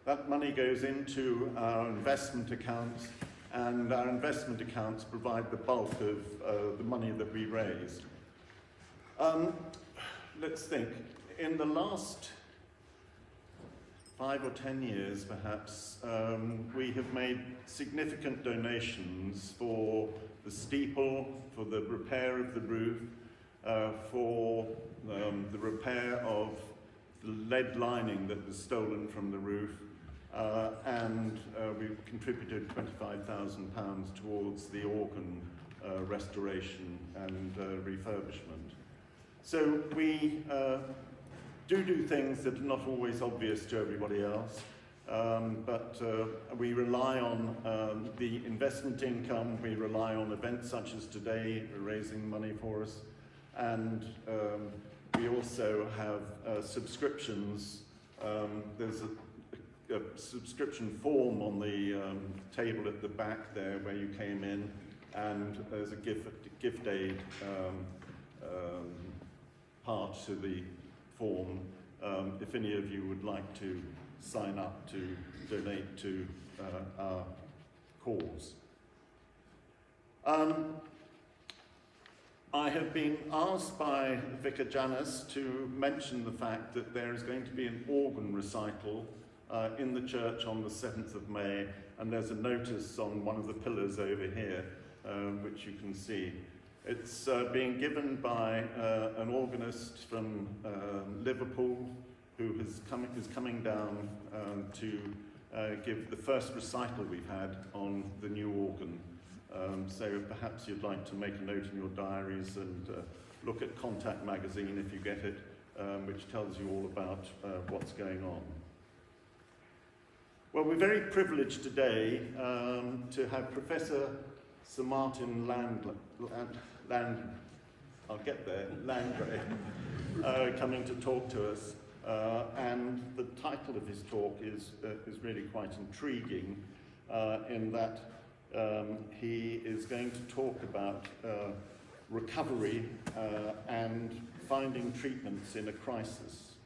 That money goes into our investment accounts, and our investment accounts provide the bulk of the money that we raise. Let's think. In the last 5 or 10 years, perhaps, we have made significant donations for the steeple, for the repair of the roof, for the repair of the lead lining that was stolen from the roof, and we've contributed £25,000 towards the organ restoration and refurbishment. So we do things that are not always obvious to everybody else, but we rely on the investment income, we rely on events such as today raising money for us, and we also have subscriptions. There's a subscription form on the table at the back there where you came in, and there's a gift aid part to the form if any of you would like to sign up to donate to our cause. I have been asked by Vicar Janice to mention the fact that there is going to be an organ recital in the church on the 7th of May, and there's a notice on one of the pillars over here, which you can see. It's being given by an organist from Liverpool who is coming down to give the first recital we've had on the new organ. So perhaps you'd like to make a note in your diaries and look at Contact magazine if you get it, which tells you all about what's going on. Well, we're very privileged today to have Professor Sir Martin Landray coming to talk to us, and the title of his talk is really quite intriguing in that he is going to talk about recovery and finding treatments in a crisis.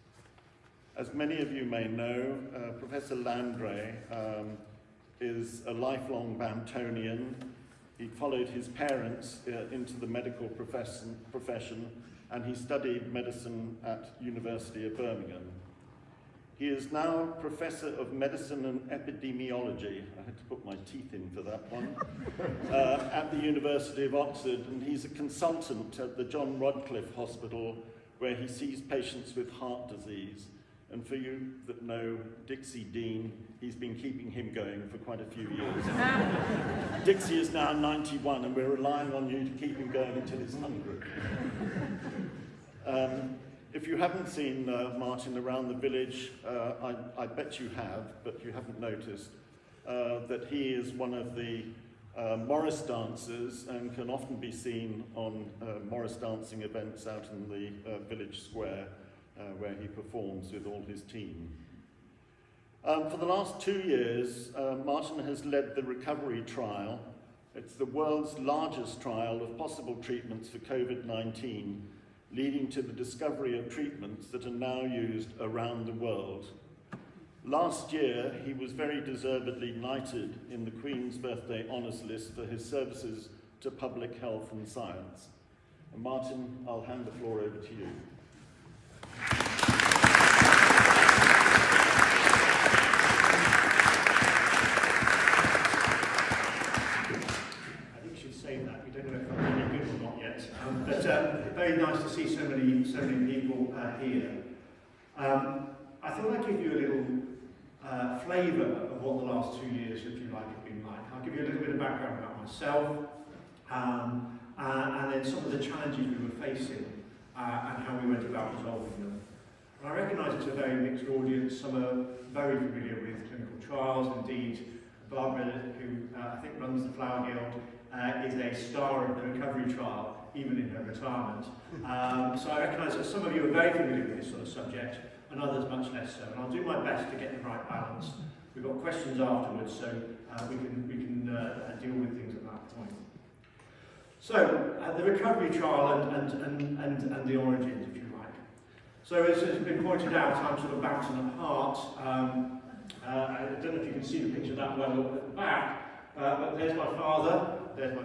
As many of you may know, Professor Landray is a lifelong Bantonian. He followed his parents into the medical profession, and he studied medicine at University of Birmingham. He is now Professor of Medicine and Epidemiology, I had to put my teeth in for that one, at the University of Oxford, and he's a consultant at the John Rodcliffe Hospital, where he sees patients with heart disease. And for you that know Dixie Dean, he's been keeping him going for quite a few years. Dixie is now 91, and we're relying on you to keep him going until he's 100. If you haven't seen Martin around the village, I bet you have, but you haven't noticed, that he is one of the Morris dancers and can often be seen on Morris dancing events out in the village square, where he performs with all his team. For the last 2 years, Martin has led the recovery trial. It's the world's largest trial of possible treatments for COVID-19, leading to the discovery of treatments that are now used around the world. Last year, he was very deservedly knighted in the Queen's Birthday Honours List for his services to public health and science. And Martin, I'll hand the floor over to you. Very nice to see so many people here. I thought I'd give you a little flavour of what the last 2 years, if you like, have been like. I'll give you a little bit of background about myself, and then some of the challenges we were facing, and how we went about resolving them. And I recognise it's a very mixed audience. Some are very familiar with clinical trials. Indeed, Barbara, who I think runs the Flower Guild, is a star of the recovery trial, even in her retirement. So I recognise that some of you are very familiar with this sort of subject, and others much less so. And I'll do my best to get the right balance. We've got questions afterwards, so we can deal with things at that point. So the recovery trial and the origins, if you like. So as has been pointed out, I'm sort of bouncing at heart I don't know if you can see the picture that well at the back, but there's my father, and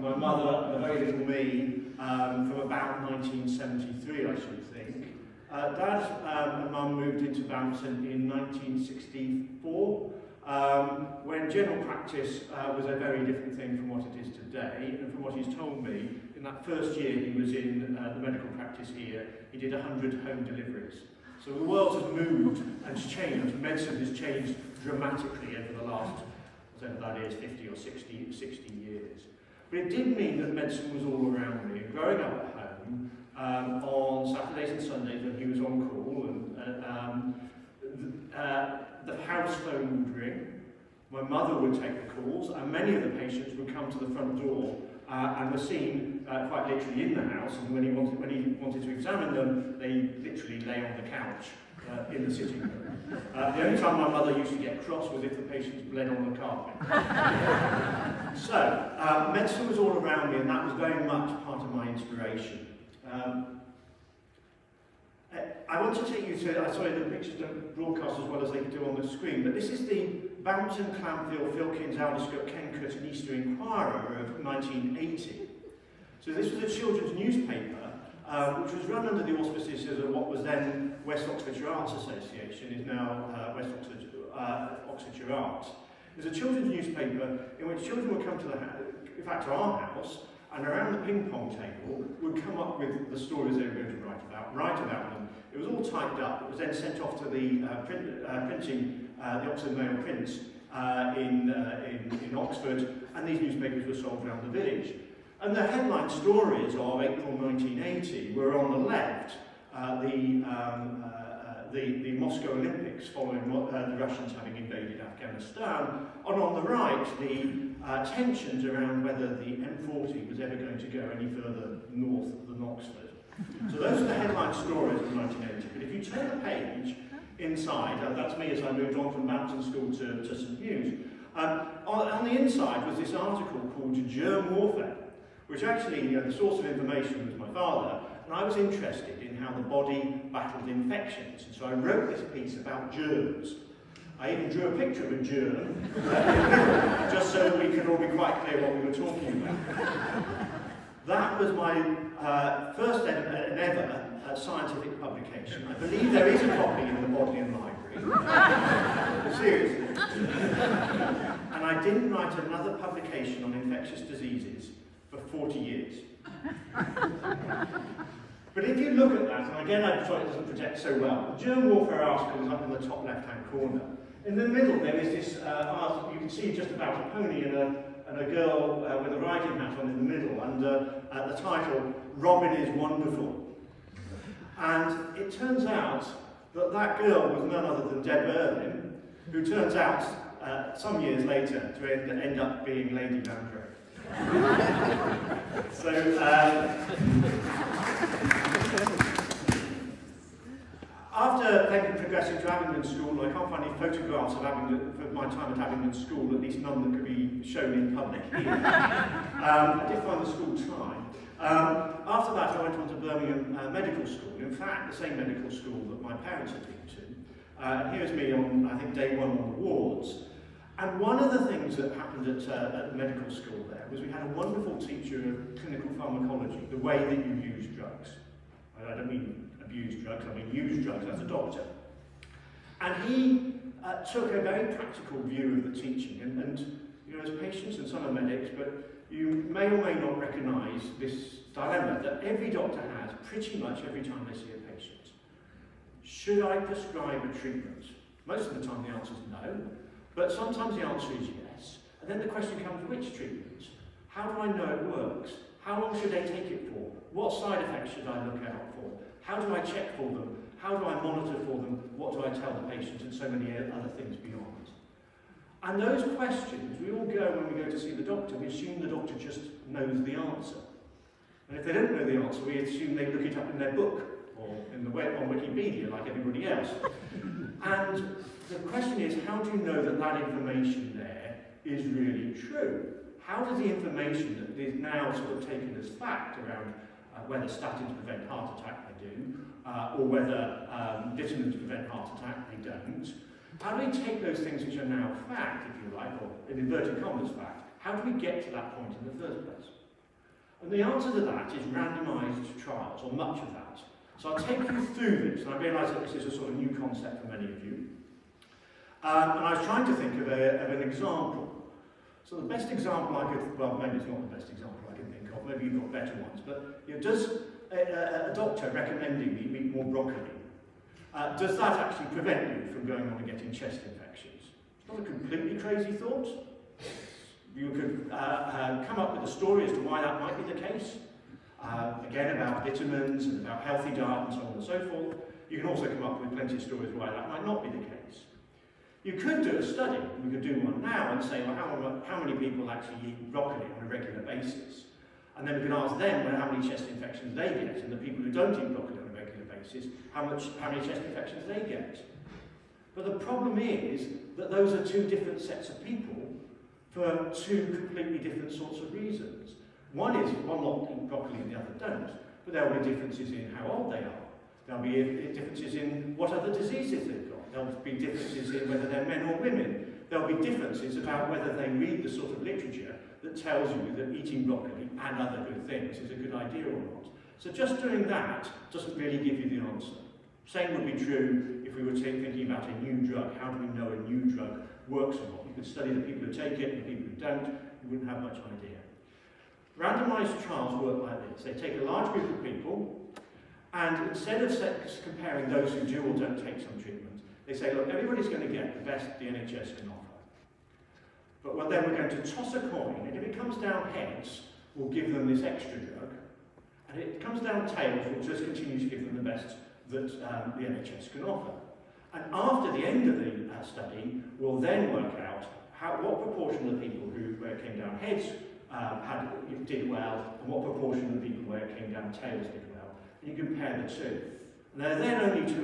my mother, and a very little me, from about 1973, I should think. Dad and Mum moved into Bampton in 1964, when general practice was a very different thing from what it is today, and from what he's told me, in that first year he was in the medical practice here, he did 100 home deliveries. So the world has moved and changed. Medicine has changed dramatically over the last, whatever that is, 50 or 60 years. But it did mean that medicine was all around me. Growing up at home, on Saturdays and Sundays when he was on call, and the house phone would ring, my mother would take the calls, and many of the patients would come to the front door and were seen quite literally in the house, and when he wanted to examine them, they literally lay on the couch in the sitting room. The only time my mother used to get cross was if the patients bled on the carpet. So, medicine was all around me, and that was very much part of my inspiration. I want to take you to, sorry, the pictures don't broadcast as well as they do on the screen, but this is the Bampton, Clampville, Filkins, Aldersgate, Kencote and Easter Inquirer of 1980. So this was a children's newspaper, which was run under the auspices of what was then West Oxfordshire Arts Association, is now West Oxfordshire Arts. It was a children's newspaper in which children would come to to our house, and around the ping pong table would come up with the stories they were going to write about them. It was all typed up. It was then sent off to the printing, the Oxford Mail Prints in Oxford, and these newspapers were sold around the village. And the headline stories of April 1980 were on the left, the Moscow Olympics following the Russians having invaded Afghanistan, and on the right, the tensions around whether the M40 was ever going to go any further north than Oxford. So those are the headline stories of 1980. But if you turn the page inside, that's me as I moved on from Bampton School to St Hugh's, on the inside was this article called Germ Warfare, which actually, the source of information was my father, and I was interested in how the body battled infections. And so I wrote this piece about germs. I even drew a picture of a germ, just so that we could all be quite clear what we were talking about. That was my first and ever scientific publication. I believe there is a copy in the Bodleian Library. Seriously. And I didn't write another publication on infectious diseases for 40 years. But if you look at that, and again I'm sorry it doesn't project so well, the Germ Warfare article is up in the top left-hand corner. In the middle there is this article, you can see just about a pony and a girl with a riding hat on in the middle, and the title, Robin is Wonderful. And it turns out that that girl was none other than Deb Irvin, who turns out some years later to end up being Lady Mandrake. So, after then progressing to Abingdon School, I can't find any photographs of my time at Abingdon School, at least none that could be shown in public here. I did find the school time. After that, I went on to Birmingham Medical School, in fact, the same medical school that my parents had been to. And here's me on, I think, day one on the wards. And one of the things that happened at the medical school there was we had a wonderful teacher of clinical pharmacology, the way that you use drugs. I don't mean abuse drugs, I mean use drugs as a doctor. And he took a very practical view of the teaching, and you know, as patients, and some are medics, but you may or may not recognise this dilemma that every doctor has pretty much every time they see a patient. Should I prescribe a treatment? Most of the time the answer is no, but sometimes the answer is yes. And then the question comes, which treatment? How do I know it works? How long should I take it for? What side effects should I look out for? How do I check for them? How do I monitor for them? What do I tell the patient? And so many other things beyond. And those questions, we all go when we go to see the doctor, we assume the doctor just knows the answer. And if they don't know the answer, we assume they look it up in their book, or in the web on Wikipedia, like everybody else. And the question is, how do you know that that information there is really true? How does the information that is now sort of taken as fact around whether statins prevent heart attack, they do, or whether vitamins prevent heart attack, they don't, How do we take those things which are now fact, if you like, or in inverted commas fact, how do we get to that point in the first place? And the answer to that is randomised trials, or much of that. So I'll take you through this, and I realise that this is a sort of new concept for many of you. And I was trying to think of an example. So the best example I could, well, maybe it's not the best example I can think of, maybe you've got better ones, but does a doctor recommending that you eat more broccoli, does that actually prevent you from going on and getting chest infections? It's not a completely crazy thought. You could come up with a story as to why that might be the case. Again, about vitamins and about healthy diet and so on and so forth. You can also come up with plenty of stories why that might not be the case. You could do a study, we could do one now and say, well, how many people actually eat broccoli on a regular basis? And then we can ask them well, how many chest infections they get, and the people who don't eat broccoli on a regular basis, how many chest infections they get. But the problem is that those are two different sets of people for two completely different sorts of reasons. One is one lot eat broccoli and the other don't, but there will be differences in how old they are. There'll be differences in what other diseases they've got. There'll be differences in whether they're men or women. There'll be differences about whether they read the sort of literature that tells you that eating broccoli and other good things is a good idea or not. So just doing that doesn't really give you the answer. Same would be true if we were thinking about a new drug. How do we know a new drug works or not? You could study the people who take it and the people who don't. You wouldn't have much idea. Randomised trials work like this. They take a large group of people, and instead of comparing those who do or don't take some treatment, they say, look, everybody's going to get the best the NHS can offer. But then we're going to toss a coin, and if it comes down heads, we'll give them this extra drug, and if it comes down tails, we'll just continue to give them the best that the NHS can offer. And after the end of the study, we'll then work out what proportion of the people where it came down heads did well, and what proportion of the people where it came down tails did well. And you compare the two. And there are then only two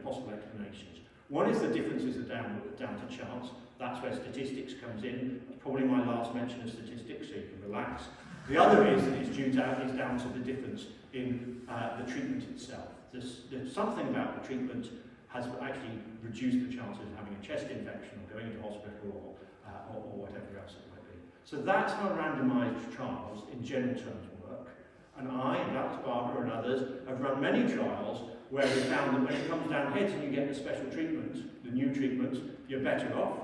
possible explanations. One is the differences are down to chance. That's where statistics comes in. That's probably my last mention of statistics, so you can relax. The other is that it's down to the difference in the treatment itself. There's something about the treatment has actually reduced the chances of having a chest infection or going into hospital or whatever else it might be. So that's how randomised trials in general terms work. And I, and Dr. Barker and others, have run many trials where we found that when it comes down heads and you get the special treatment, the new treatment, you're better off.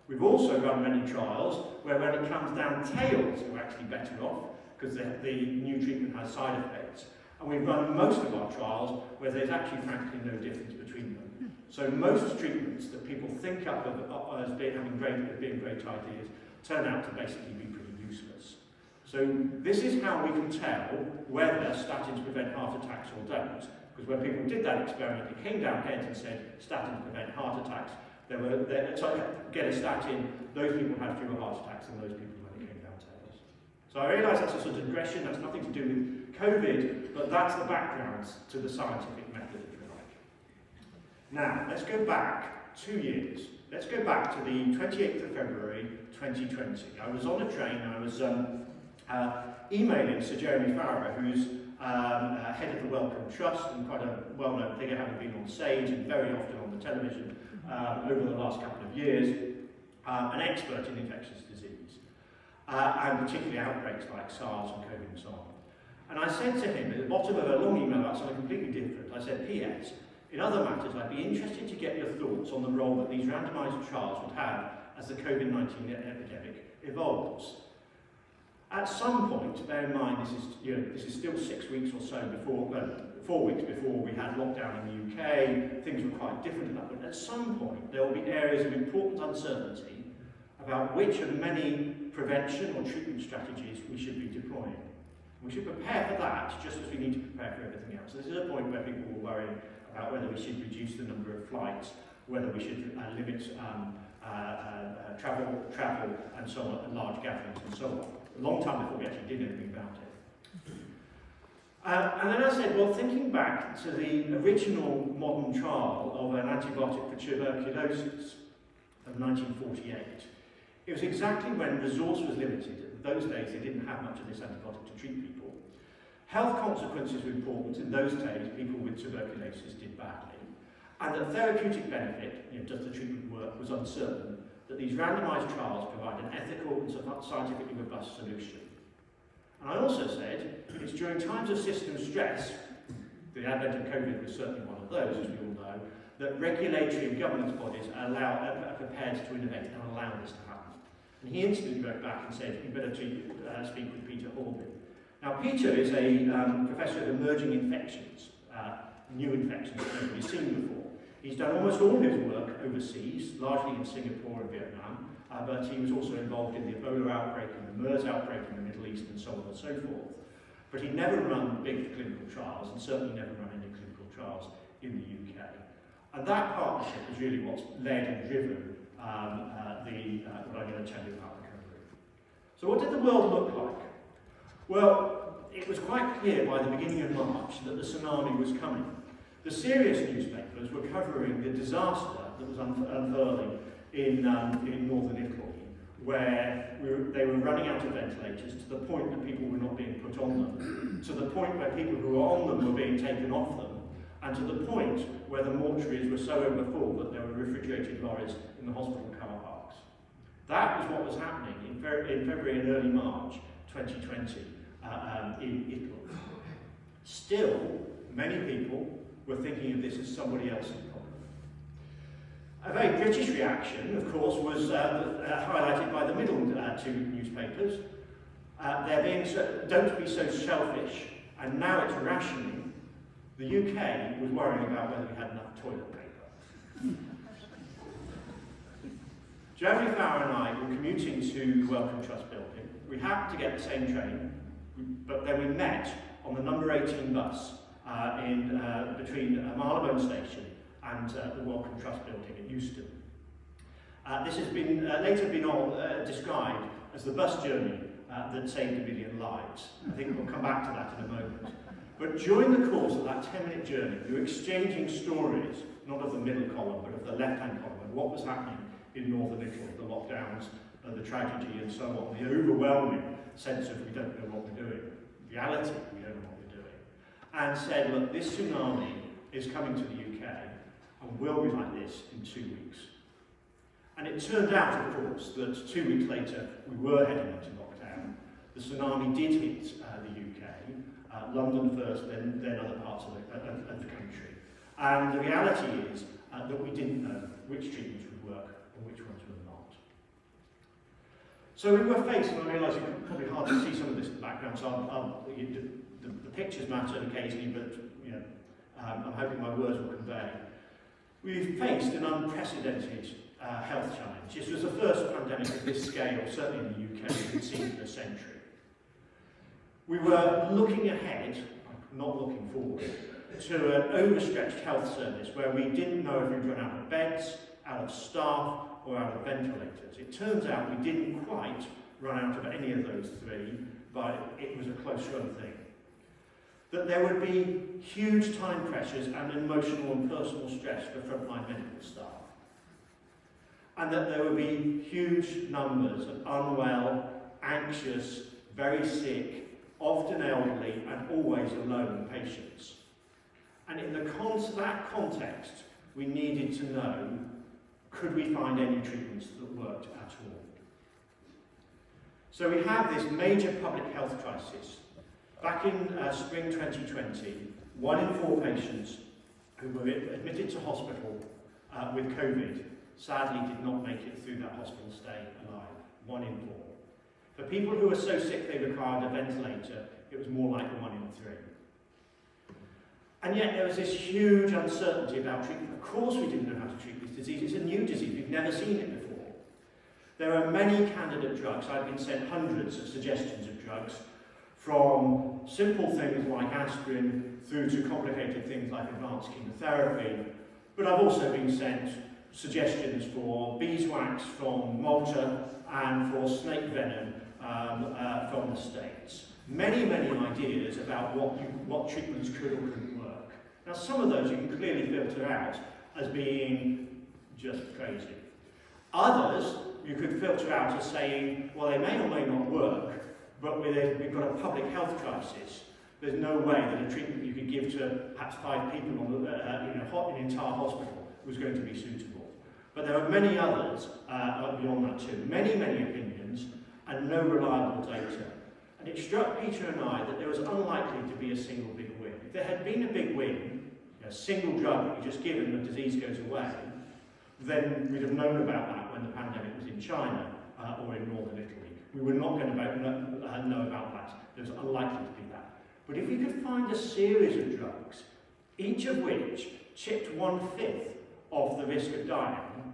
We've also run many trials where when it comes down tails, you're actually better off because the new treatment has side effects. And we've run most of our trials where there's actually, frankly, no difference between them. So most treatments that people think up as being great ideas turn out to basically be pretty useless. So this is how we can tell whether statins prevent heart attacks or don't. Because when people did that experiment, it came down heads and said statins prevent heart attacks. So get a statin, those people had fewer heart attacks than those people when it came down tails. So I realise that's a sort of digression, that's nothing to do with COVID, but that's the background to the scientific method, if you like. Now, let's go back 2 years. Let's go back to the 28th of February 2020. I was on a train and I was emailing Sir Jeremy Farrar, who's head of the Wellcome Trust and quite a well-known figure, having been on stage and very often on the television over the last couple of years, an expert in infectious disease, and particularly outbreaks like SARS and COVID and so on. And I said to him, at the bottom of a long email about something completely different, I said, P.S., in other matters, I'd be interested to get your thoughts on the role that these randomised trials would have as the COVID-19 epidemic evolves. At some point, bear in mind this is still 6 weeks or so before, 4 weeks before we had lockdown in the UK, things were quite different at that point. At some point, there will be areas of important uncertainty about which of many prevention or treatment strategies we should be deploying. We should prepare for that just as we need to prepare for everything else. This is a point where people were worrying about whether we should reduce the number of flights, whether we should limit travel and so on, and large gatherings and so on. A long time before we actually did anything about it. And then I said, well, thinking back to the original modern trial of an antibiotic for tuberculosis of 1948, it was exactly when resource was limited. In those days, they didn't have much of this antibiotic to treat people. Health consequences were important. In those days, people with tuberculosis did badly. and that therapeutic benefit, does the treatment work, was uncertain, that these randomised trials provide an ethical and scientifically robust solution. And I also said, it's during times of system stress, the advent of COVID was certainly one of those, as we all know, that regulatory and governance bodies are prepared to innovate and allow this to happen. And he instantly wrote back and said, you better speak with Peter Hornby. Now, Peter is a professor of emerging infections, new infections that nobody's seen before. He's done almost all his work overseas, largely in Singapore and Vietnam, but he was also involved in the Ebola outbreak and the MERS outbreak in the Middle East and so on and so forth. But he never run big clinical trials, and certainly never run any clinical trials in the UK. And that partnership is really what's led and driven what I'm going to tell you about recovery. So what did the world look like? Well, it was quite clear by the beginning of March that the tsunami was coming. The serious newspapers were covering the disaster that was unfurling in northern Italy, where they were running out of ventilators to the point that people were not being put on them, to the point where people who were on them were being taken off them, and to the point where the mortuaries were so overfull that there were refrigerated lorries in the hospital car parks. That was what was happening in February and early March 2020 in Italy. Still, many people were thinking of this as somebody else's problem. A very British reaction, of course, was highlighted by the middle two newspapers. They're being don't be so selfish, and now it's rationing. The UK was worrying about whether we had enough toilet paper. Jeremy Fowler and I were commuting to the Wellcome Trust building. We happened to get the same train, but then we met on the number 18 bus between Marylebone Station and the Wellcome Trust building in Euston. This has been later been described as the bus journey that saved 1 million lives. I think we'll come back to that in a moment. But during the course of that 10-minute journey, we were exchanging stories, not of the middle column, but of the left-hand column, and what was happening in northern Italy, the lockdowns, the tragedy, and so on, the overwhelming sense of we don't know what we're doing. Reality, we don't know what we're doing. And said, look, this tsunami is coming to the UK, and will be like this in 2 weeks. And it turned out, of course, that 2 weeks later, we were heading into lockdown. The tsunami did hit the UK, London first, then other parts of the country. And the reality is that we didn't know which treatments would work and which ones would not. So we were faced, and I realise it's probably hard to see some of this in the background, so the pictures matter occasionally, but I'm hoping my words will convey. We've faced an unprecedented health challenge. This was the first pandemic of this scale, certainly in the UK, we've seen for a century. We were looking ahead, not looking forward, to an overstretched health service where we didn't know if we'd run out of beds, out of staff, or out of ventilators. It turns out we didn't quite run out of any of those three, but it was a close run thing. That there would be huge time pressures and emotional and personal stress for frontline medical staff. And that there would be huge numbers of unwell, anxious, very sick, often elderly, and always alone patients. And in that context, we needed to know, could we find any treatments that worked at all? So we have this major public health crisis. Back in spring 2020, 1 in 4 patients who were admitted to hospital with COVID sadly did not make it through that hospital stay alive. 1 in 4. For people who were so sick they required a ventilator, it was more like 1 in 3. And yet there was this huge uncertainty about treatment. Of course we didn't know how to treat this disease. It's a new disease. We've never seen it before. There are many candidate drugs. I've been sent hundreds of suggestions of drugs, from simple things like aspirin through to complicated things like advanced chemotherapy. But I've also been sent suggestions for beeswax from Malta and for snake venom from the States. Many, many ideas about what treatments could or couldn't work. Now, some of those you can clearly filter out as being just crazy. Others you could filter out as saying, well, they may or may not work, but we've got a public health crisis. There's no way that a treatment you could give to perhaps 5 people on the, in an entire hospital was going to be suitable. But there are many others beyond that too. Many, many opinions and no reliable data. And it struck Peter and I that there was unlikely to be a single big win. If there had been a big win, a single drug that you just give and the disease goes away, then we'd have known about that when the pandemic was in China or in northern Italy. We were not going to know about that. It was unlikely to be that. But if we could find a series of drugs, each of which chipped 1/5 of the risk of dying,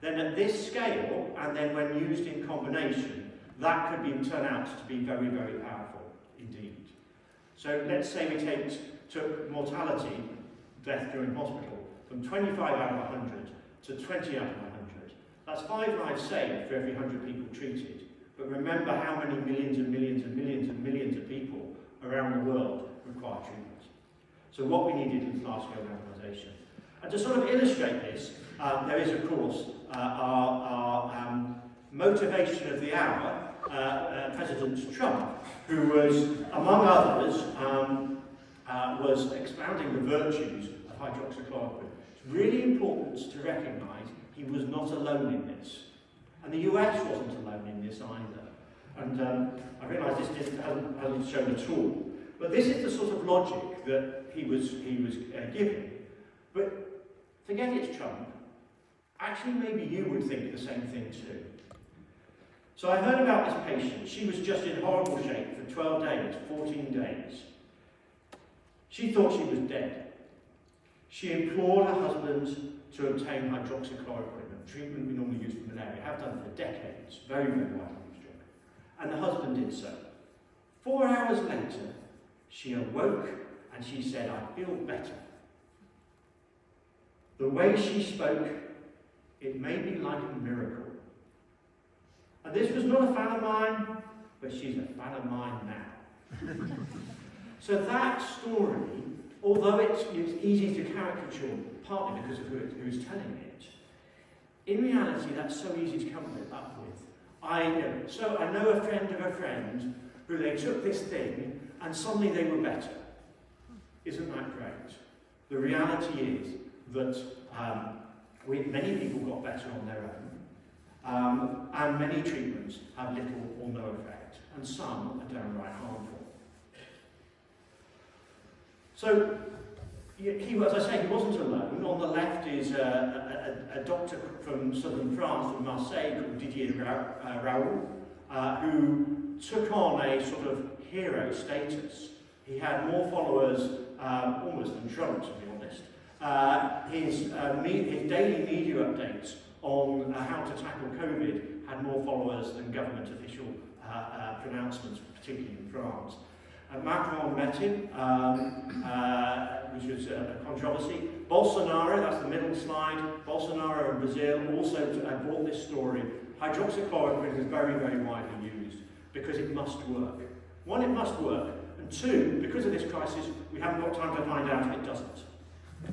then at this scale, and then when used in combination, that could turn out to be very, very powerful indeed. So let's say we took mortality, death during hospital, from 25 out of 100 to 20 out of 100. That's 5 lives saved for every 100 people treated. But remember how many millions and millions and millions and millions of people around the world require treatment. So what we needed was large-scale randomization. And to sort of illustrate this, there is, of course, our motivation of the hour, President Trump, who was, among others, was expounding the virtues of hydroxychloroquine. It's really important to recognise he was not alone in this. And the US wasn't alone in this either. And I realise this hasn't shown at all. But this is the sort of logic that he was giving. But forget it's Trump. Actually, maybe you would think the same thing too. So I heard about this patient. She was just in horrible shape for 12 days, 14 days. She thought she was dead. She implored her husband to obtain hydroxychloroquine, a treatment we normally use for malaria, have done for decades, very, very widely used drug. And the husband did so. 4 hours later, she awoke and she said, "I feel better." The way she spoke, it made me like a miracle. And this was not a fan of mine, but she's a fan of mine now. So that story, although it's easy to caricature, partly because of who's telling it, in reality that's so easy to come up with. I know a friend of a friend who they took this thing and suddenly they were better. Isn't that great? The reality is that many people got better on their own, and many treatments have little or no effect, and some are downright harmful. So, as I say, he wasn't alone. On the left is a doctor from southern France, from Marseille, called Didier Raoult, who took on a sort of hero status. He had more followers, almost than Trump, to be honest. His daily media updates on how to tackle COVID had more followers than government official pronouncements, particularly in France. Macron met him, which was a controversy. Bolsonaro, that's the middle slide, Bolsonaro in Brazil also brought this story. Hydroxychloroquine is very, very widely used because it must work. One, it must work, and two, because of this crisis, we haven't got time to find out if it doesn't.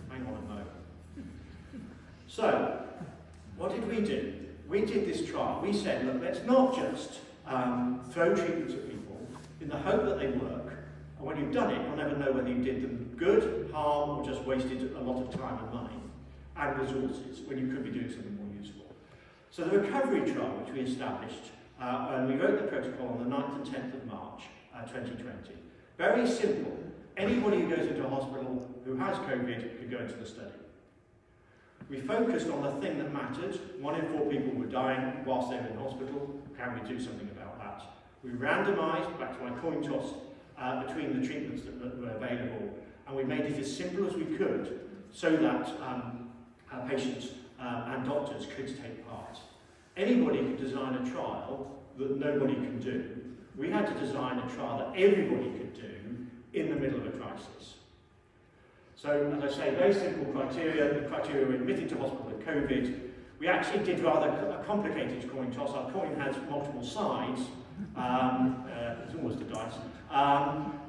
Hang on a moment. So, what did we do? We did this trial. We said, look, let's not just throw treatments at people in the hope that they work, and when you've done it, you'll never know whether you did them good, harm, or just wasted a lot of time and money and resources when you could be doing something more useful. So the recovery trial, which we established, and we wrote the protocol on the 9th and 10th of March 2020. Very simple. Anybody who goes into a hospital who has COVID could go into the study. We focused on the thing that mattered. 1 in 4 people were dying whilst they were in hospital. Can we do something about that? We randomised, back to my coin toss, between the treatments that were available, and we made it as simple as we could so that patients and doctors could take part. Anybody could design a trial that nobody can do. We had to design a trial that everybody could do in the middle of a crisis. So, as I say, very simple criteria. The criteria were admitted to hospital with COVID. We actually did rather a complicated coin toss. Our coin has multiple sides. It's almost a dice.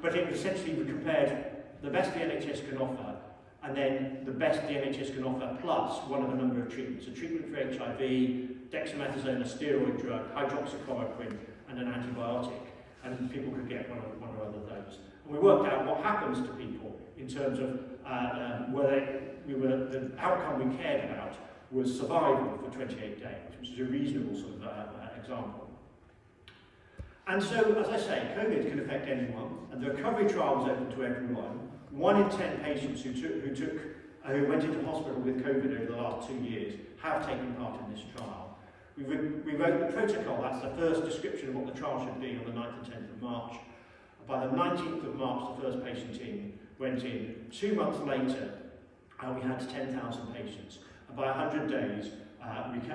But it essentially we compared the best the NHS can offer and then the best the NHS can offer plus one of a number of treatments. A treatment for HIV, dexamethasone, a steroid drug, hydroxychloroquine, and an antibiotic. And and people could get one or other of those. And we worked out what happens to people in terms of the outcome we cared about was survival for 28 days, which is a reasonable sort of example. And so, as I say, COVID can affect anyone, and the recovery trial was open to everyone. 1 in 10 patients who went into hospital with COVID over the last 2 years have taken part in this trial. We wrote the protocol, that's the first description of what the trial should be, on the 9th and 10th of March. By the 19th of March, the first patient went in. 2 months later, we had 10,000 patients. And by 100 days,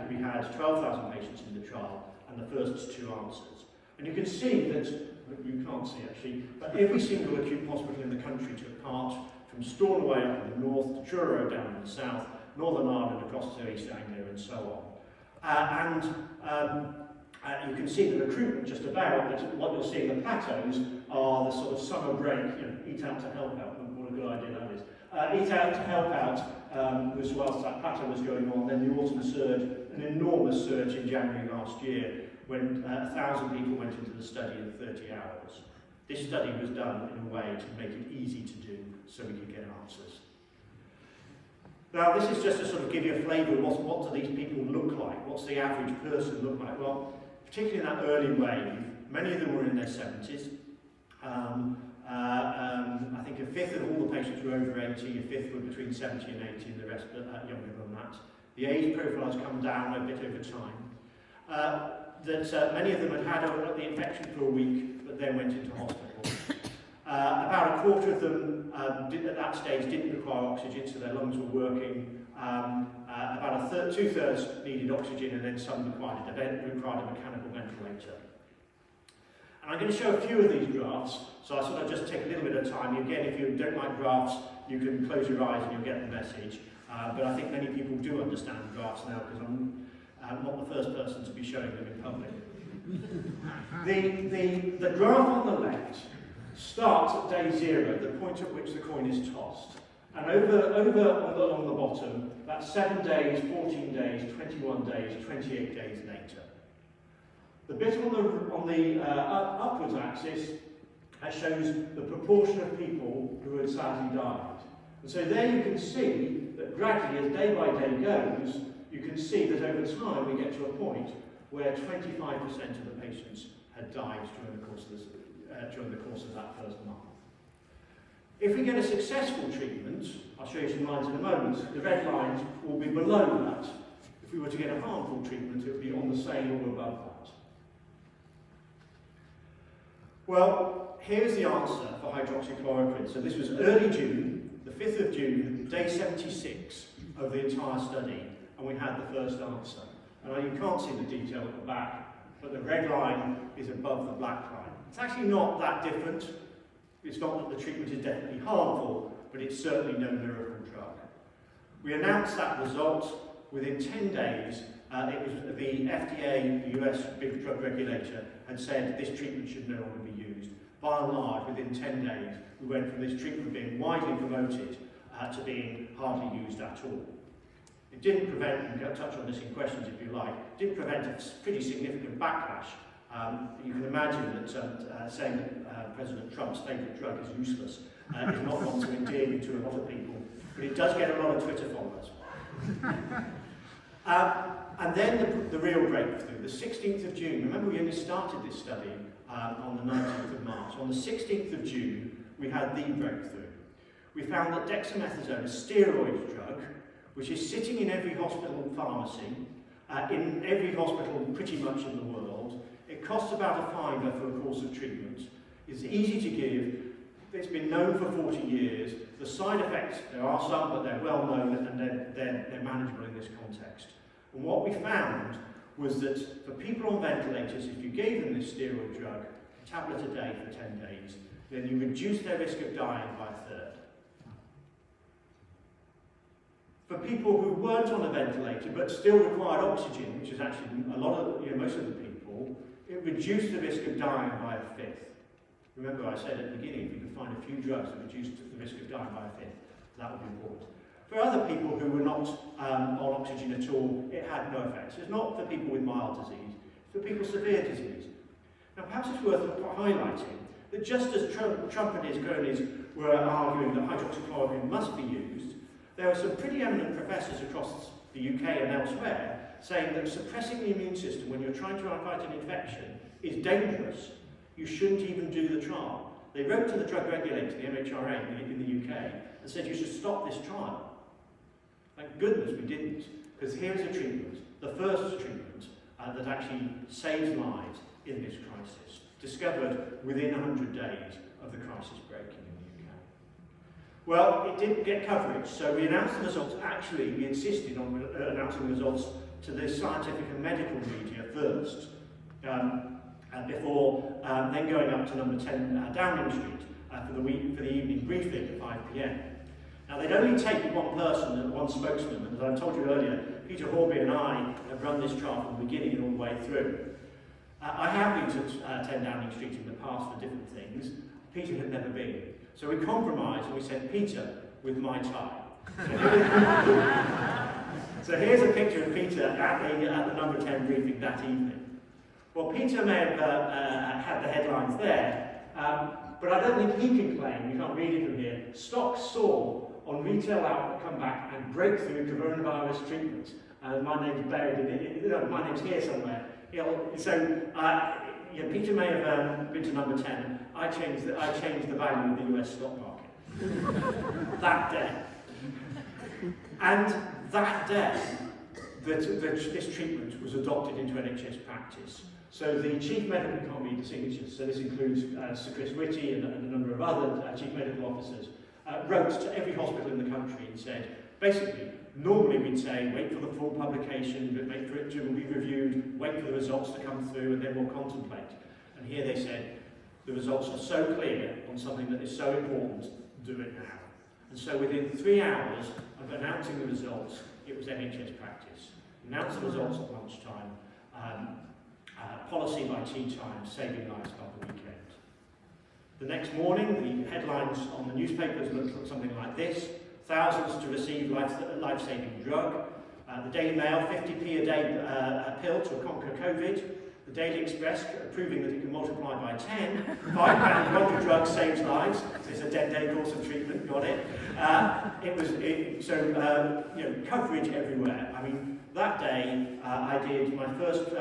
we had 12,000 patients in the trial, and the first 2 answers. And you can see that, you can't see actually, but every single acute hospital in the country took part, from Stornoway up in the north to Truro down in the south, Northern Ireland across to East Anglia and so on. You can see the recruitment just about, but what you'll see in the plateaus are the sort of summer break, eat out to help out, what a good idea that is. Eat out to help out was whilst that plateau was going on, then the autumn surge, an enormous surge in January last year, when 1,000 people went into the study in 30 hours. This study was done in a way to make it easy to do, so we could get answers. Now, this is just to sort of give you a flavour of what do these people look like, what's the average person look like. Well, particularly in that early wave, many of them were in their 70s. I think a fifth of all the patients were over 80, a fifth were between 70 and 80, and the rest were younger than that. The age profile has come down a bit over time. Many of them had had the infection for a week, but then went into hospital. About a quarter of them at that stage didn't require oxygen, so their lungs were working. About two-thirds needed oxygen, and then some required a mechanical ventilator. And I'm going to show a few of these graphs, so I sort of just take a little bit of time. Again, if you don't like graphs, you can close your eyes and you'll get the message. But I think many people do understand graphs now, because I'm not the first person to be showing them in public. The graph on the left starts at day 0, the point at which the coin is tossed. And over on the bottom, that's 7 days, 14 days, 21 days, 28 days later. The bit on the upwards axis shows the proportion of people who had sadly died. And so there you can see that gradually, as day by day goes, you can see that over time we get to a point where 25% of the patients had died during the course of that first month. If we get a successful treatment, I'll show you some lines in a moment, the red lines will be below that. If we were to get a harmful treatment, it would be on the same or above that. Well, here's the answer for hydroxychloroquine. So this was early June, the 5th of June, day 76 of the entire study, and we had the first answer. And you can't see the detail at the back, but the red line is above the black line. It's actually not that different. It's not that the treatment is definitely harmful, but it's certainly no miracle drug. We announced that result within 10 days. It was the FDA, the US big drug regulator, had said this treatment should no longer be used. By and large, within 10 days, we went from this treatment being widely promoted to being hardly used at all. It didn't prevent, and I'll touch on this in questions if you like, it did prevent a pretty significant backlash. You can imagine that saying that President Trump's favourite drug is useless is not one to endear you to a lot of people, but it does get a lot of Twitter followers. And then the real breakthrough, the 16th of June. Remember, we only started this study on the 19th of March. On the 16th of June, we had the breakthrough. We found that dexamethasone, a steroid drug, which is sitting in every hospital pharmacy, in every hospital pretty much in the world. It costs about £5 for a course of treatment. It's easy to give. It's been known for 40 years. The side effects, there are some, but they're well known and they're manageable in this context. And what we found was that for people on ventilators, if you gave them this steroid drug, a tablet a day for 10 days, then you reduce their risk of dying by a third. For people who weren't on a ventilator but still required oxygen, which is actually a lot of, most of the people, it reduced the risk of dying by a fifth. Remember, I said at the beginning, if you could find a few drugs that reduced the risk of dying by a fifth, that would be important. For other people who were not on oxygen at all, it had no effects. It's not for people with mild disease, it's for people with severe disease. Now perhaps it's worth highlighting that just as Trump and his cronies were arguing that hydroxychloroquine must be used, there are some pretty eminent professors across the UK and elsewhere saying that suppressing the immune system when you're trying to fight an infection is dangerous. You shouldn't even do the trial. They wrote to the drug regulator, the MHRA in the UK, and said you should stop this trial. Thank goodness we didn't, because here's a treatment, the first treatment that actually saves lives in this crisis, discovered within 100 days of the crisis breaking in the UK. Well, it didn't get coverage, so we announced the results. Actually, we insisted on announcing the results to the scientific and medical media first, before then going up to number 10 Downing Street for the evening briefing at 5 p.m. Now, they'd only take one person and one spokesman, and as I told you earlier, Peter Horby and I have run this trial from the beginning and all the way through. I have been to 10 Downing Street in the past for different things. Peter had never been. So we compromised and we sent Peter with my tie. So here's a picture of Peter at the number 10 briefing that evening. Well, Peter may have had the headlines there, but I don't think he can claim, you can't read it from here, stocks soar on retail outlet comeback and breakthrough coronavirus treatment. My name's buried in it, my name's here somewhere. Peter may have been to number 10. I changed the value of the US stock market. That day. And that day, this treatment was adopted into NHS practice. So the Chief Medical Economy signatures, so this includes Sir Chris Whitty and a number of other Chief Medical Officers, wrote to every hospital in the country and said, basically, normally we'd say, wait for the full publication, wait for it to be reviewed, wait for the results to come through, and then we'll contemplate. And here they said, the results are so clear on something that is so important, do it now. And so within 3 hours of announcing the results, it was NHS practice. Announce the results at lunchtime, policy by tea time, saving lives by the weekend. The next morning, the headlines on the newspapers looked something like this: thousands to receive life-saving drug. The Daily Mail, 50p a day pill to conquer COVID. The Daily Express, proving that it can multiply by 10. £5 wonder drug saves lives. It's a 10-day course of treatment, got it. Coverage everywhere. I mean, that day I did my first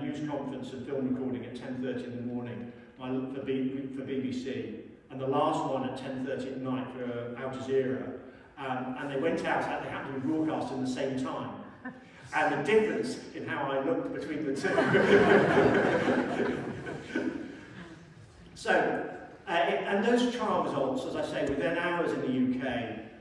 news conference and film recording at 10:30 in the morning for BBC, and the last one at 10:30 at night for Al Jazeera. And they went out, they happened to be broadcast in the same time. And the difference in how I looked between the two. And those trial results, as I say, within hours in the UK,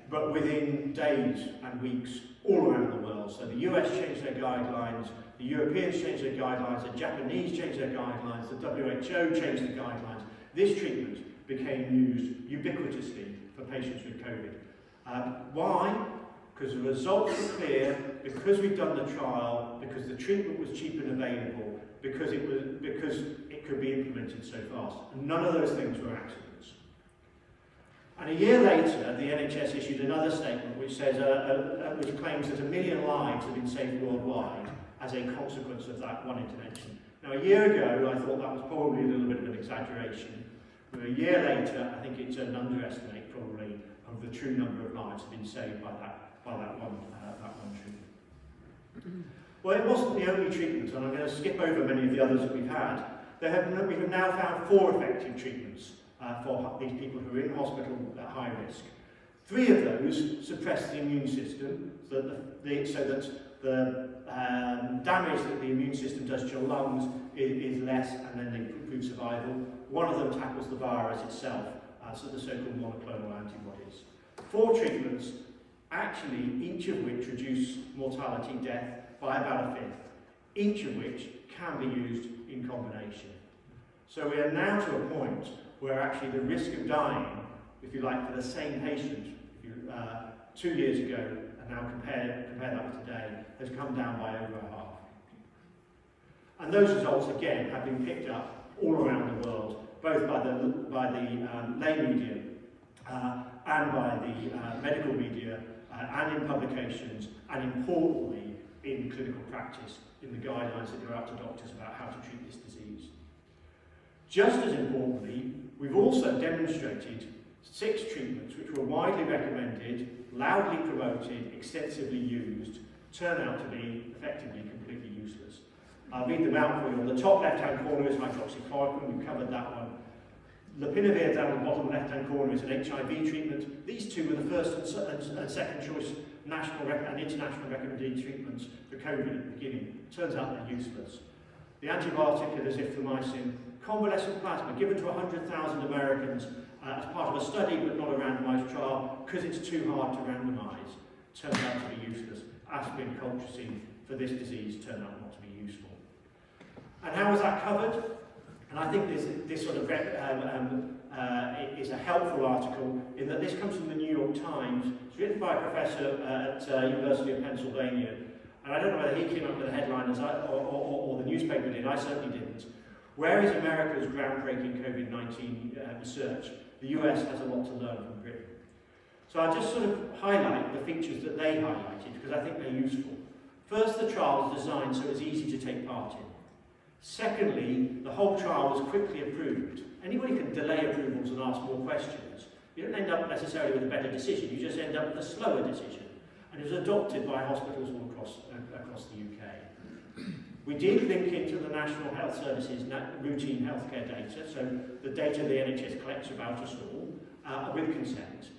but within days and weeks all around the world. So the US changed their guidelines, the Europeans changed their guidelines, the Japanese changed their guidelines, the WHO changed their guidelines. This treatment became used ubiquitously for patients with COVID. Why? Because the results were clear, because we'd done the trial, because the treatment was cheap and available, because it could be implemented so fast. And none of those things were accidents. And a year later, the NHS issued another statement which says, which claims that 1 million lives have been saved worldwide as a consequence of that one intervention. Now, a year ago, I thought that was probably a little bit of an exaggeration. But a year later, I think it's an underestimate, probably, of the true number of lives that have been saved by that one treatment. Well, it wasn't the only treatment, and I'm going to skip over many of the others that we've had. We have now found 4 effective treatments for these people who are in hospital at high risk. 3 of those suppress the immune system, so that the damage that the immune system does to your lungs is less, and then they improve survival. 1 of them tackles the virus itself, so the so-called monoclonal antibodies. 4 treatments, actually, each of which reduce mortality, death, by about 1/5, each of which can be used in combination. So we are now to a point where actually the risk of dying, if you like, for the same patient 2 years ago, and now compare that with today, has come down by over half. And those results, again, have been picked up all around the world, both by the lay media and by the medical media, and in publications, and importantly, in clinical practice, in the guidelines that go out to doctors about how to treat this disease. Just as importantly, we've also demonstrated 6 treatments which were widely recommended, loudly promoted, extensively used, turn out to be effectively completely useless. I'll read them out for you. On the top left-hand corner is hydroxychloroquine, we've covered that one. Lopinavir down the bottom left-hand corner is an HIV treatment. These two were the first and second choice national and international recommended treatments for COVID at the beginning. Turns out they're useless. The antibiotic azithromycin, convalescent plasma given to 100,000 Americans as part of a study but not a randomised trial because it's too hard to randomise. Turns out to be useless. Aspirin, colchicine for this disease turned out not to be useful. And how was that covered? And I think this sort of is a helpful article in that this comes from the New York Times. It's written by a professor at University of Pennsylvania. And I don't know whether he came up with the headline or the newspaper did. I certainly didn't. Where is America's groundbreaking COVID-19 research? The US has a lot to learn from Britain. So I'll just sort of highlight the features that they highlighted because I think they're useful. First, the trial was designed so it's easy to take part in. Secondly, the whole trial was quickly approved. Anybody can delay approvals and ask more questions. You don't end up necessarily with a better decision, you just end up with a slower decision. And it was adopted by hospitals all across the UK. We did link into the National Health Service's routine healthcare data, so the data the NHS collects about us all, with consent.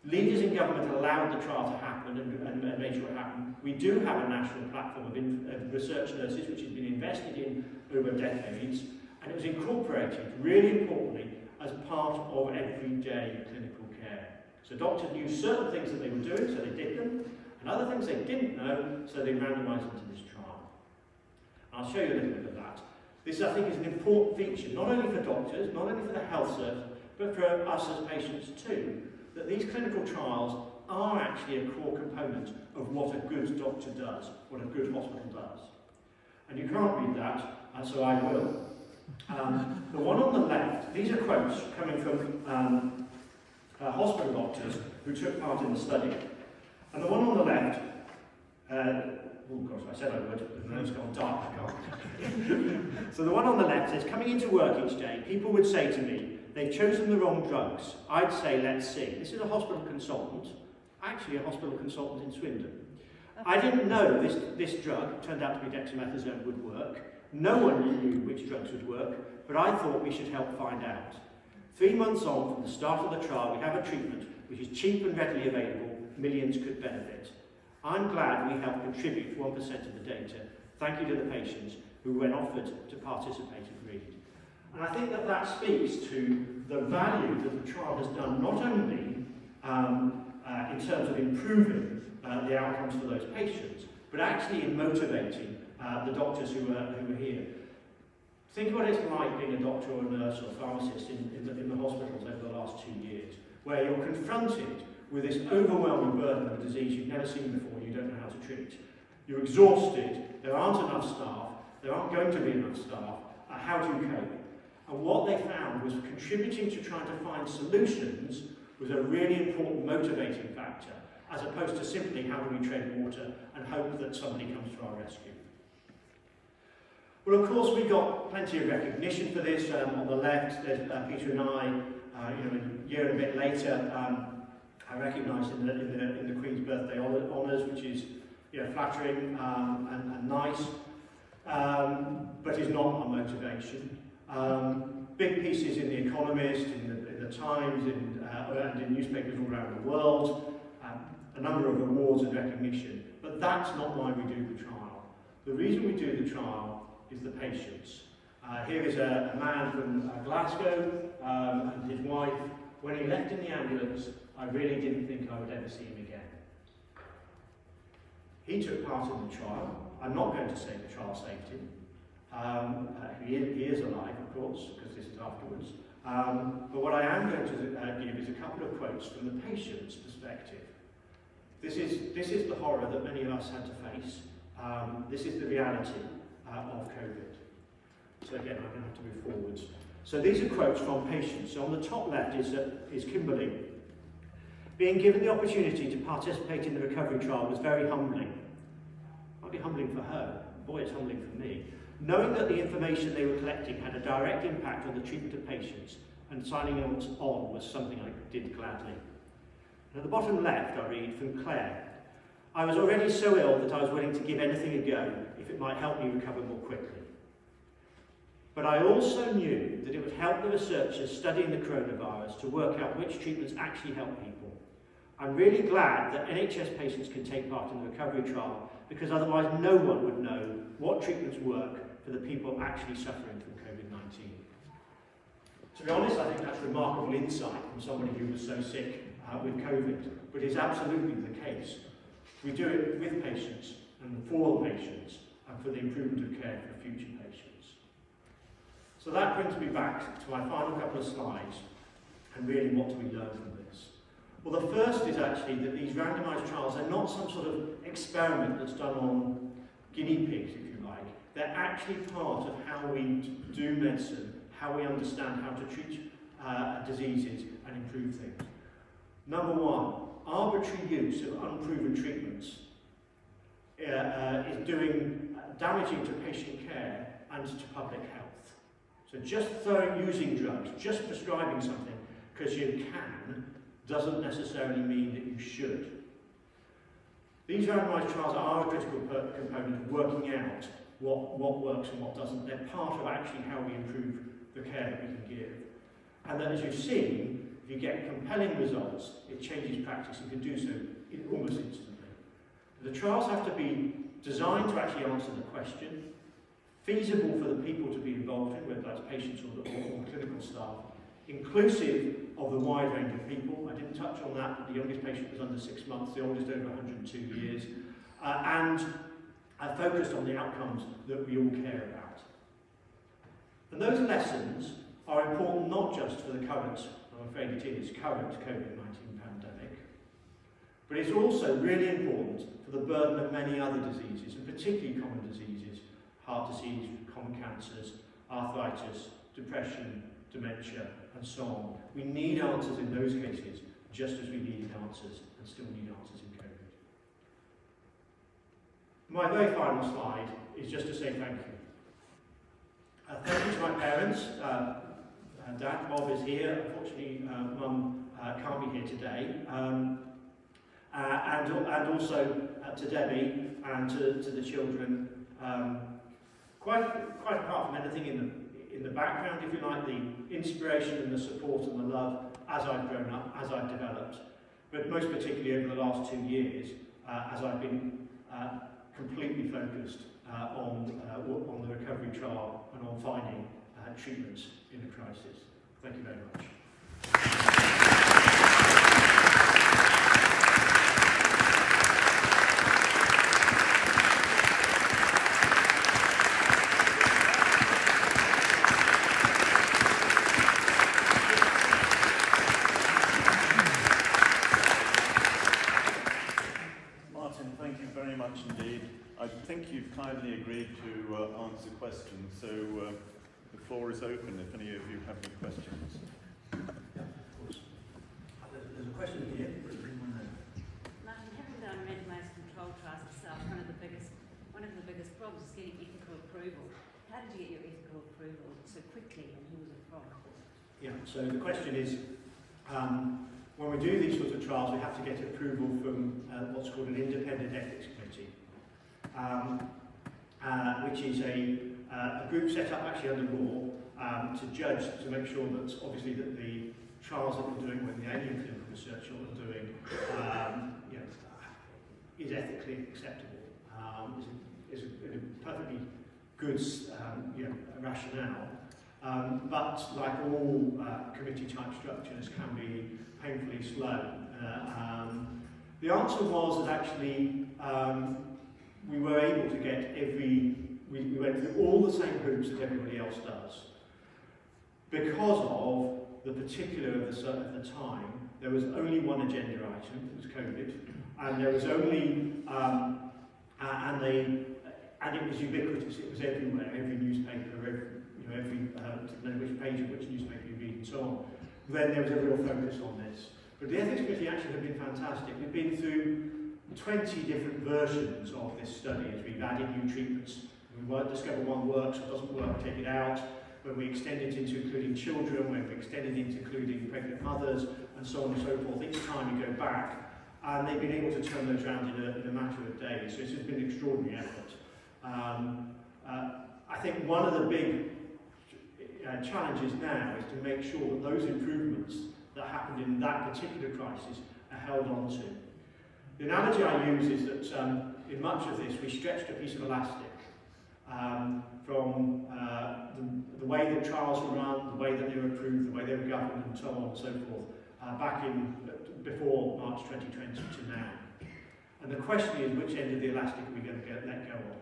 Leaders in government allowed the trial to happen and made sure it happened. We do have a national platform of research nurses which has been invested in over decades, and it was incorporated, really importantly, as part of everyday clinical care. So doctors knew certain things that they were doing, so they did them, and other things they didn't know, so they randomised into this trial. I'll show you a little bit of that. This, I think, is an important feature, not only for doctors, not only for the health service, but for us as patients too, that these clinical trials are actually a core component of what a good doctor does, what a good hospital does. And you can't read that, and so I will. The one on the left, these are quotes coming from hospital doctors who took part in the study. And the one on the left, oh gosh, I said I would, but now it's gone dark, I can't. So the one on the left says, coming into work each day, people would say to me, they've chosen the wrong drugs. I'd say, let's see. This is a hospital consultant, actually a hospital consultant in Swindon. I didn't know this drug, turned out to be dexamethasone, would work. No one knew which drugs would work, but I thought we should help find out. 3 months on from the start of the trial, we have a treatment which is cheap and readily available. Millions could benefit. I'm glad we helped contribute 1% of the data. Thank you to the patients who, when offered to participate, agreed. And I think that that speaks to the value that the trial has done, not only in terms of improving the outcomes for those patients, but actually in motivating the doctors who are here. Think what it's like being a doctor or a nurse or a pharmacist in the hospitals over the last 2 years, where you're confronted with this overwhelming burden of a disease you've never seen before, you don't know how to treat. You're exhausted, there aren't enough staff, there aren't going to be enough staff, how do you cope? And what they found was contributing to trying to find solutions was a really important motivating factor, as opposed to simply how do we tread water and hope that somebody comes to our rescue. Well, of course, we got plenty of recognition for this. On the left, there's Peter and I, a year and a bit later, I recognised in the Queen's Birthday Honours, which is flattering and nice, but is not our motivation. Big pieces in The Economist, in the Times, and in newspapers all around the world, a number of awards and recognition, but that's not why we do the trial. The reason we do the trial is the patients. Here is a man from Glasgow and his wife. When he left in the ambulance, I really didn't think I would ever see him again. He took part in the trial. I'm not going to say the trial saved him. He is alive, of course, because this is afterwards. But what I am going to give is a couple of quotes from the patient's perspective. This is the horror that many of us had to face. This is the reality of COVID. So again, I'm going to have to move forwards. So these are quotes from patients. So on the top left is Kimberly. Being given the opportunity to participate in the recovery trial was very humbling. Might be humbling for her. Boy, it's humbling for me. knowing that the information they were collecting had a direct impact on the treatment of patients, and signing on was something I did gladly. And at the bottom left, I read from Claire. I was already so ill that I was willing to give anything a go if it might help me recover more quickly. But I also knew that it would help the researchers studying the coronavirus to work out which treatments actually help people. I'm really glad that NHS patients can take part in the recovery trial, because otherwise no one would know what treatments work for the people actually suffering from COVID-19. To be honest, I think that's remarkable insight from somebody who was so sick with COVID, but it's absolutely the case. We do it with patients and for patients and for the improvement of care for future patients. So that brings me back to my final couple of slides, and really what do we learn from this? Well, the first is actually that these randomised trials are not some sort of experiment that's done on guinea pigs, if you like. They're actually part of how we do medicine, how we understand how to treat diseases and improve things. Number one, arbitrary use of unproven treatments is doing damaging to patient care and to public health. So just using drugs, just prescribing something because you can, doesn't necessarily mean that you should. These randomised trials are a critical component of working out what works and what doesn't. They're part of actually how we improve the care that we can give. And then, as you've seen, if you get compelling results, it changes practice and can do so almost instantly. The trials have to be designed to actually answer the question, feasible for the people to be involved in, whether that's patients or clinical staff, inclusive of the wide range of people. I didn't touch on that, but the youngest patient was under 6 months, the oldest over 102 years, and focused on the outcomes that we all care about. And those lessons are important not just for the current, I'm afraid it is, current COVID-19 pandemic, but it's also really important for the burden of many other diseases, and particularly common diseases, heart disease, common cancers, arthritis, depression, dementia, and so on. We need answers in those cases, just as we needed answers and still need answers in COVID. My very final slide is just to say thank you. Thank you to my parents. Dad, Bob is here. Unfortunately, Mum can't be here today. And also to Debbie and to the children. Quite apart from anything in the background, if you like, the inspiration and the support and the love as I've grown up, as I've developed, but most particularly over the last 2 years, as I've been completely focused on the recovery trial and on finding treatments in a crisis. Thank you very much. Martin, thank you very much indeed. I think you've kindly agreed to answer questions, so the floor is open if any of you have any questions. Yeah, of course. There's a question here. Martin, having done randomised control trials yourself, one of the biggest problems is getting ethical approval. How did you get your ethical approval so quickly, and who was it from? Yeah, so the question is, when we do these sorts of trials, we have to get approval from what's called an independent ethics committee, which is a group set up actually under law to judge, to make sure that obviously that the trials that we're doing, when the alien clinical research that we're doing, is ethically acceptable, is a perfectly good rationale. But like all committee-type structures, can be painfully slow. The answer was that actually we were able to get we went through all the same hoops that everybody else does. Because of the particular of the time, there was only one agenda item, it was COVID, and there was only, and it was ubiquitous, it was everywhere, every newspaper, every which page of which newspaper you read and so on. Then there was a real focus on this. But the ethics committee actually have been fantastic. We've been through 20 different versions of this study as we've added new treatments We might discover one works or doesn't work, take it out. When we extend it into including children, when we extend it into including pregnant mothers, and so on and so forth, each time you go back, and they've been able to turn those around in a matter of days. So it's been an extraordinary effort. I think one of the big challenges now is to make sure that those improvements that happened in that particular crisis are held on to. The analogy I use is that in much of this we stretched a piece of elastic from the way that trials were run, the way that they were approved, the way they were governed, and so on and so forth, back in before March 2020 to now. And the question is, which end of the elastic are we going to let go on?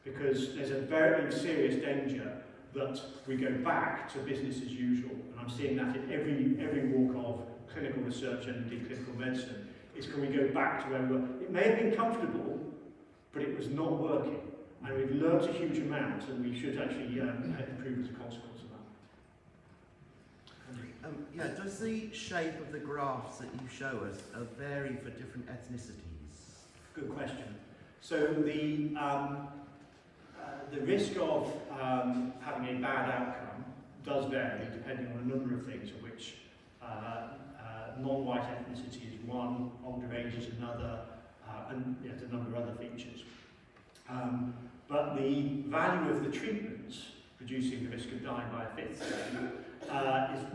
Because there's a very serious danger that we go back to business as usual, and I'm seeing that in every walk of clinical research and indeed clinical medicine, is can we go back to where we were? It may have been comfortable, but it was not working, and we've learnt a huge amount, and we should actually improve as a consequence of that. Yeah, does the shape of the graphs that you show us vary for different ethnicities? Good question. So the risk of having a bad outcome does vary depending on a number of things, of which non-white ethnicity is one, older age is another, and yet a number of other features. But the value of the treatments reducing the risk of dying by a fifth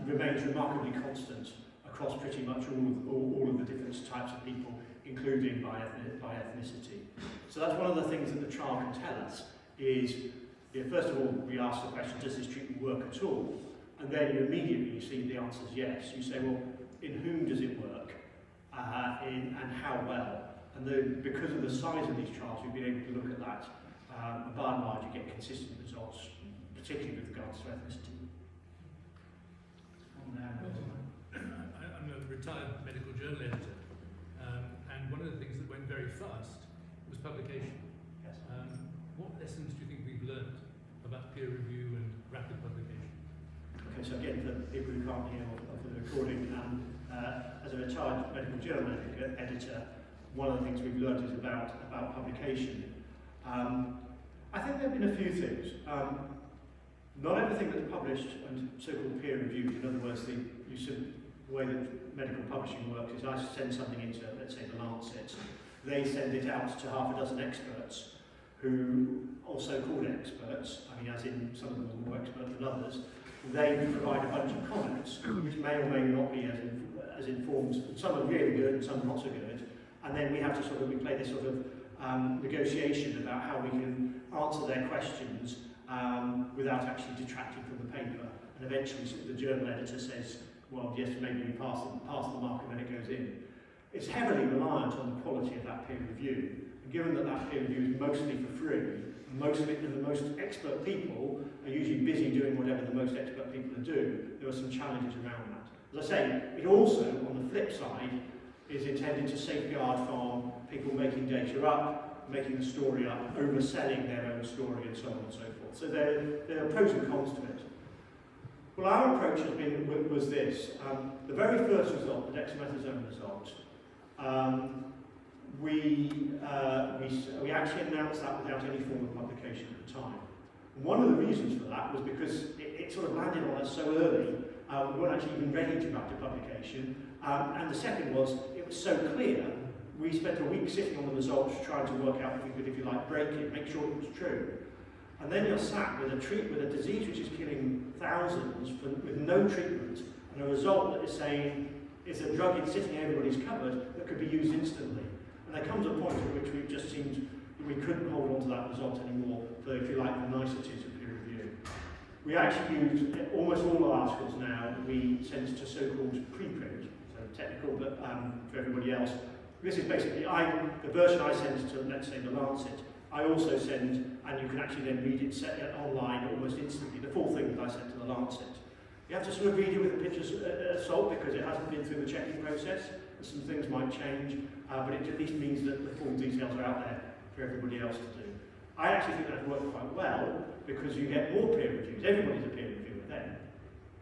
remains remarkably constant across pretty much all of the different types of people, including by ethnicity. So that's one of the things that the trial can tell us is, first of all, we ask the question, does this treatment work at all? And then you immediately see the answer is yes. You say, well, in whom does it work? And how well? And because of the size of these trials, we've been able to look at that. By and large, you get consistent results, particularly with regards to ethnicity. I'm a retired medical journal editor, and one of the things that went very fast was publication. Yes. What lessons do you think we've learned about peer review and rapid publication? Okay, so again, for people who can't hear of the recording, as a retired medical journal editor, one of the things we've learned is about publication. I think there have been a few things. Not everything that's published and so-called peer reviewed, in other words, the way that medical publishing works is I send something into, let's say, The Lancet. They send it out to half a dozen experts who also called experts, I mean, as in some of them are more expert than others. They provide a bunch of comments, which may or may not be as informed. Some are really good and some are not so good. And then we have to we play this sort of negotiation about how we can answer their questions without actually detracting from the paper. And eventually the journal editor says, well, yes, maybe we pass the mark and then it goes in. It's heavily reliant on the quality of that peer review. And given that that peer review is mostly for free, and most of it, and the most expert people are usually busy doing whatever the most expert people do, there are some challenges around that. As I say, it also, on the flip side, is intended to safeguard from people making data up, making the story up, overselling their own story, and so on and so forth. So there are pros and cons to it. Well, our approach was this. The very first result, the dexamethasone result, we actually announced that without any form of publication at the time. And one of the reasons for that was because it sort of landed on us so early, we weren't actually even ready to write a publication. And the second was, it was so clear, we spent a week sitting on the results trying to work out if we could, if you like, break it, make sure it was true. And then you're sat with a disease which is killing thousands with no treatment, and a result that is saying it's a drug it's sitting in everybody's cupboard that could be used instantly. And there comes a point at which we just seemed we couldn't hold on to that result anymore for, if you like, the niceties of peer review. We actually use almost all our articles now, we send to so-called preprint, so technical, but for everybody else. This is basically, the version I send to, let's say, The Lancet, I also send, and you can actually then read it online almost instantly, the full thing that I sent to The Lancet. You have to sort of read it with a pinch of salt because it hasn't been through the checking process, and some things might change, but it at least means that the full details are out there for everybody else to do. I actually think that worked quite well because you get more peer reviews. Everybody's a peer reviewer then,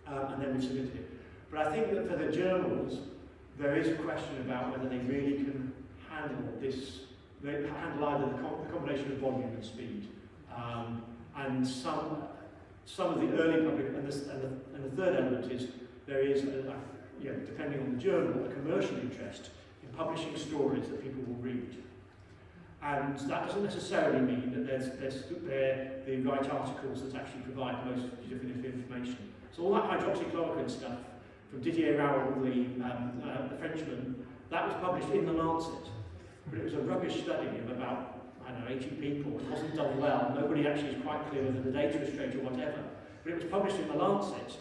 and then we submitted it. But I think that for the journals, there is a question about whether they really can handle this. They handle either the combination of volume and speed. And some of the early public, and the third element is there is, depending on the journal, a commercial interest in publishing stories that people will read. And that doesn't necessarily mean that they're the right articles that actually provide the most definitive information. So all that hydroxychloroquine stuff from Didier Raoult, the Frenchman, that was published in The Lancet. But it was a rubbish study of about, 80 people. It wasn't done well. Nobody actually is quite clear whether the data is straight or whatever. But it was published in The Lancet,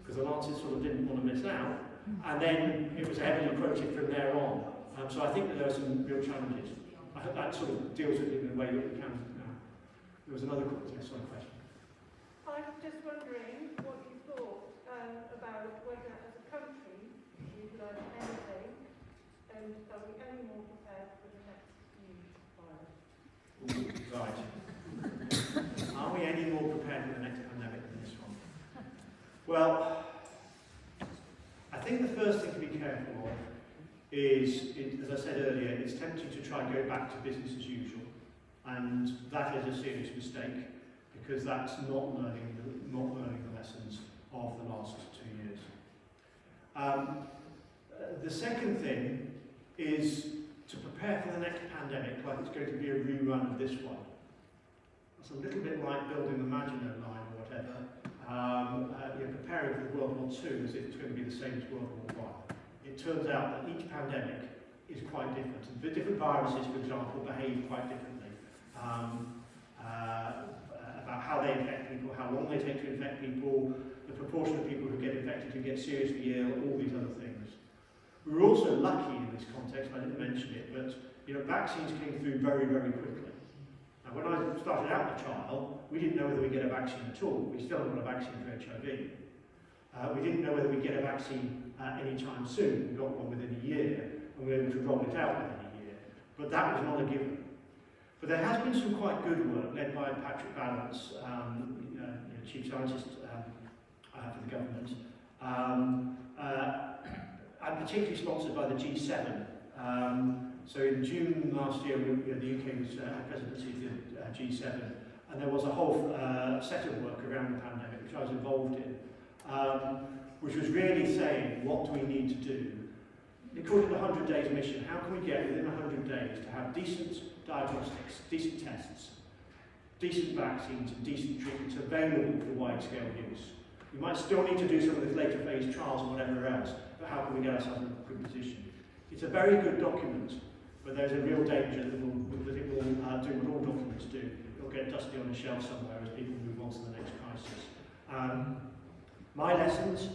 because The Lancet sort of didn't want to miss out. And then it was heavily quoted from there on. So I think that there are some real challenges. I hope that sort of deals with it in a way that we can now. There was another question. I'm just wondering what you thought about whether, as a country, we've learned anything, and are we any more prepared for the next new virus? Right. Are we any more prepared for the next pandemic than this one? Well, I think the first thing to be careful of is, as I said earlier, it's tempting to try and go back to business as usual, and that is a serious mistake, because that's not learning the lessons of the last 2 years. The second thing is to prepare for the next pandemic like it's going to be a rerun of this one. It's a little bit like building the Maginot Line or whatever. You're preparing for World War II as if it's going to be the same as World War I. It turns out that each pandemic is quite different. The different viruses, for example, behave quite differently. About how they infect people, how long they take to infect people, the proportion of people who get infected who get seriously ill, all these other things. We were also lucky in this context, I didn't mention it, but vaccines came through very, very quickly. Now, when I started out the trial, we didn't know whether we'd get a vaccine at all. We still haven't got a vaccine for HIV. We didn't know whether we'd get a vaccine anytime soon. We got one within a year, and we were able to roll it out within a year. But that was not a given. But there has been some quite good work led by Patrick Vallance, Chief Scientist for the government, and particularly sponsored by the G7. So in June last year, the UK was presidency of the G7, and there was a whole set of work around the pandemic, which I was involved in, which was really saying, what do we need to do? They called it the 100 Days Mission. How can we get within 100 days to have decent diagnostics, decent tests, decent vaccines and decent treatments available for wide-scale use? We might still need to do some of the later phase trials and whatever else, but how can we get ourselves in a good position? It's a very good document, but there's a real danger that it will do what all documents do. It'll get dusty on the shelf somewhere as people move on to the next crisis. My lessons: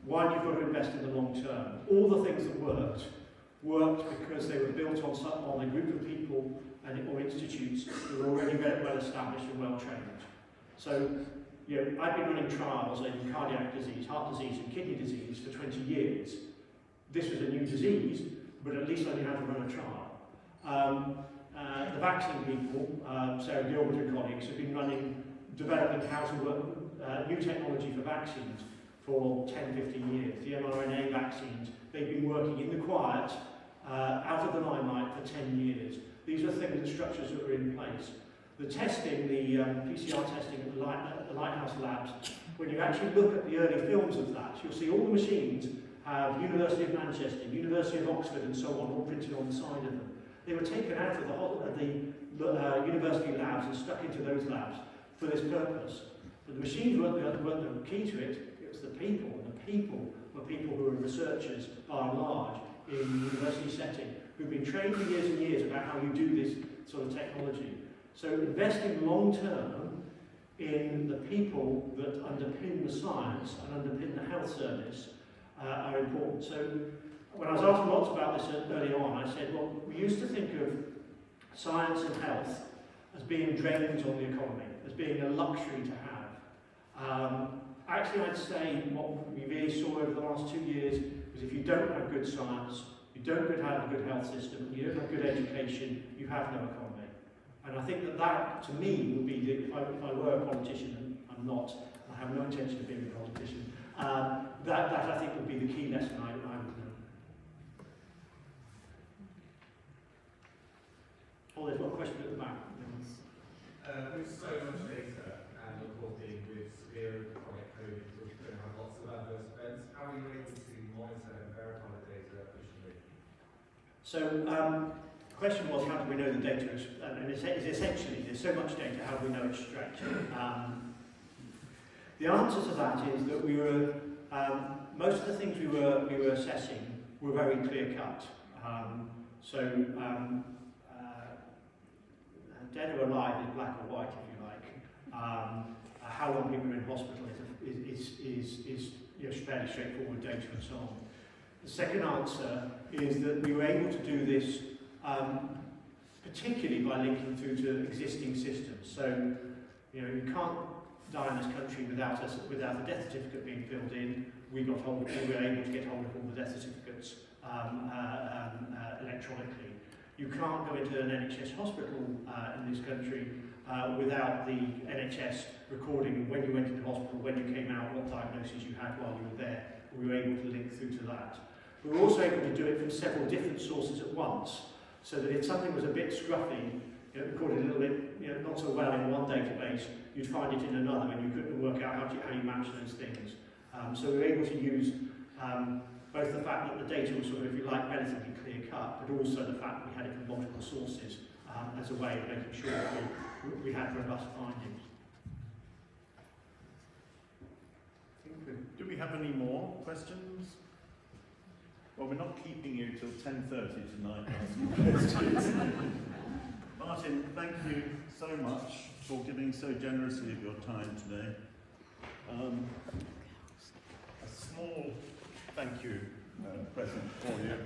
one, you've got to invest in the long term. All the things that worked because they were built on a group of people or institutes who were already very well established and well trained. So, I've been running trials in cardiac disease, heart disease and kidney disease for 20 years. This was a new disease, but at least I knew how to run a trial. The vaccine people, Sarah Gilbert and colleagues, have been developing how to work new technology for vaccines for 10, 15 years. The mRNA vaccines, they've been working in the quiet, out of the limelight for 10 years. These are things and structures that were in place. The testing, the PCR testing at the Lighthouse Labs, when you actually look at the early films of that, you'll see all the machines have University of Manchester, University of Oxford and so on, all printed on the side of them. They were taken out of the university labs and stuck into those labs for this purpose. But the machines weren't the key to it, it was the people. And the people were people who are researchers, by and large, in the university setting, who've been trained for years and years about how you do this sort of technology. So investing long term in the people that underpin the science and underpin the health service are important. So when I was asked lots about this early on, I said, well, we used to think of science and health as being drains on the economy, as being a luxury to have. Actually, I'd say what we really saw over the last 2 years was if you don't have good science, you don't have a good health system, you don't have good education, you have no economy. And I think that to me, would be, if I were a politician, and I'm not, I have no intention of being a politician, that I think would be the key lesson I would know. Oh, there's one question at the back. With so much data and reporting with severe chronic COVID, which are going to have lots of adverse events, how are you able to monitor and verify the data efficiently? So, the question was, how do we know the data is, and it's essentially, there's so much data, how do we know it's structured? The answer to that is that we were, most of the things we were assessing were very clear cut. Dead or alive is black or white, if you like. How long people are in hospital is fairly straightforward data and so on. The second answer is that we were able to do this particularly by linking through to existing systems. So, you can't die in this country without a death certificate being filled in. We were able to get hold of all the death certificates electronically. You can't go into an NHS hospital in this country without the NHS recording when you went into hospital, when you came out, what diagnosis you had while you were there. We were able to link through to that. We were also able to do it from several different sources at once, so that if something was a bit scruffy, recorded a little bit not so well in one database, you'd find it in another, and you couldn't work out how you match those things. So we were able to use both the fact that the data was sort of, if you like, relatively clear cut, but also the fact that we had it from multiple sources as a way of making sure that we had robust findings. Do we have any more questions? Well, we're not keeping you till 10:30 tonight asking questions. Martin, thank you so much for giving so generously of your time today. A small thank you present for you.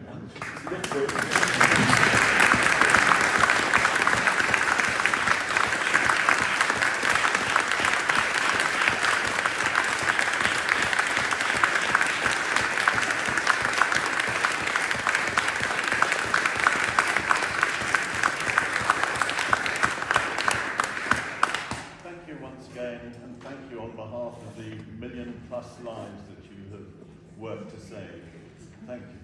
Thank you once again, and thank you on behalf of the 1 million+ lives that you have worked to save. Thank you.